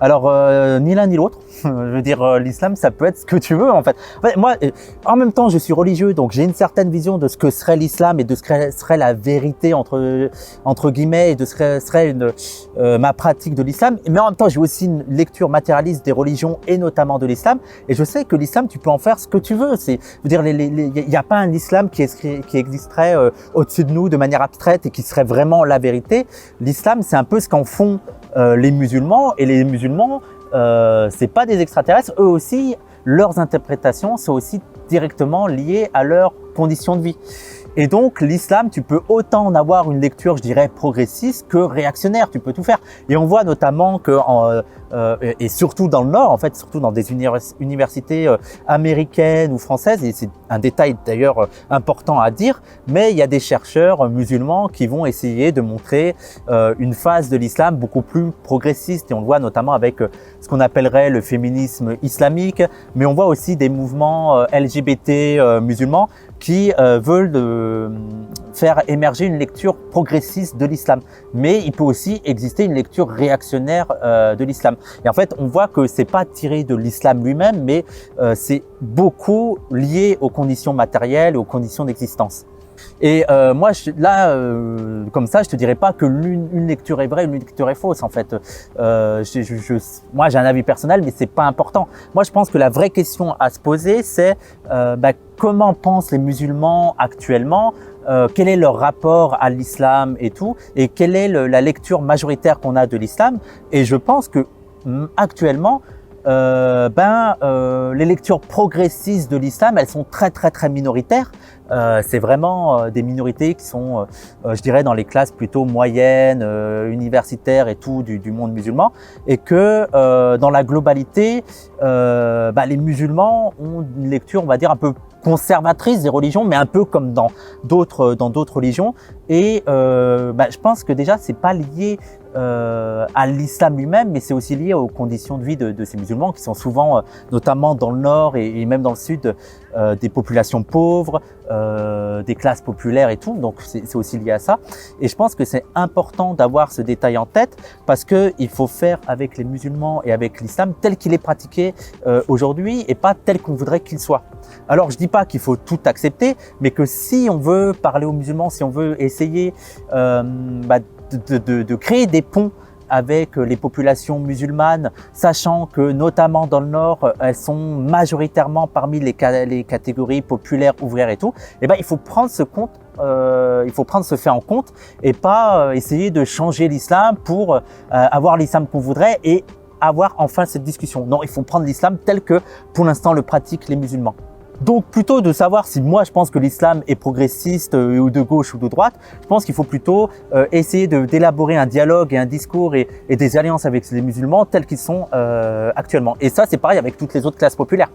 Alors, ni l'un ni l'autre. Je veux dire, l'islam, ça peut être ce que tu veux, en fait. En fait, moi, en même temps, je suis religieux, donc j'ai une certaine vision de ce que serait l'islam et de ce que serait la vérité, entre guillemets, et de ce que serait ma pratique de l'islam. Mais en même temps, j'ai aussi une lecture matérialiste des religions et notamment de l'islam. Et je sais que l'islam, tu peux en faire ce que tu veux. Je veux dire, il n'y a pas un islam qui existerait au-dessus de nous de manière abstraite et qui serait vraiment la vérité. L'islam, c'est un peu ce qu'en font les musulmans, et les musulmans, c'est pas des extraterrestres. Eux aussi, leurs interprétations sont aussi directement liées à leurs conditions de vie. Et donc, l'islam, tu peux autant en avoir une lecture, je dirais, progressiste que réactionnaire. Tu peux tout faire. Et on voit notamment que, et surtout dans le Nord, en fait, surtout dans des universités américaines ou françaises, et c'est un détail d'ailleurs important à dire, mais il y a des chercheurs musulmans qui vont essayer de montrer une phase de l'islam beaucoup plus progressiste. Et on le voit notamment avec ce qu'on appellerait le féminisme islamique, mais on voit aussi des mouvements LGBT musulmans qui veulent faire émerger une lecture progressiste de l'islam. Mais il peut aussi exister une lecture réactionnaire de l'islam. Et en fait, on voit que c'est pas tiré de l'islam lui-même, mais c'est beaucoup lié aux conditions matérielles, aux conditions d'existence. Et moi, comme ça, je te dirais pas que une lecture est vraie, une lecture est fausse. En fait, moi, j'ai un avis personnel, mais c'est pas important. Moi, je pense que la vraie question à se poser, c'est comment pensent les musulmans actuellement, quel est leur rapport à l'islam et tout, et quelle est la lecture majoritaire qu'on a de l'islam. Et je pense que actuellement, les lectures progressistes de l'islam, elles sont très minoritaires. C'est vraiment des minorités qui sont, je dirais, dans les classes plutôt moyennes, universitaires et tout du monde musulman, et que dans la globalité, les musulmans ont une lecture, on va dire, un peu conservatrice des religions, mais un peu comme dans d'autres religions. Et je pense que déjà, c'est pas lié à l'islam lui-même, mais c'est aussi lié aux conditions de vie de ces musulmans qui sont souvent, notamment dans le nord et même dans le sud, des populations pauvres, des classes populaires et tout. Donc c'est aussi lié à ça. Et je pense que c'est important d'avoir ce détail en tête, parce que il faut faire avec les musulmans et avec l'islam tel qu'il est pratiqué aujourd'hui, et pas tel qu'on voudrait qu'il soit. Alors je dis pas qu'il faut tout accepter, mais que si on veut parler aux musulmans, si on veut essayer de créer des ponts avec les populations musulmanes, sachant que notamment dans le Nord, elles sont majoritairement parmi les catégories populaires, ouvrières et tout, il faut prendre ce fait en compte, et pas essayer de changer l'islam pour avoir l'islam qu'on voudrait et avoir enfin cette discussion. Non, il faut prendre l'islam tel que pour l'instant le pratiquent les musulmans. Donc plutôt de savoir si moi je pense que l'islam est progressiste ou de gauche ou de droite, je pense qu'il faut plutôt essayer d'élaborer un dialogue et un discours et des alliances avec les musulmans tels qu'ils sont actuellement. Et ça, c'est pareil avec toutes les autres classes populaires.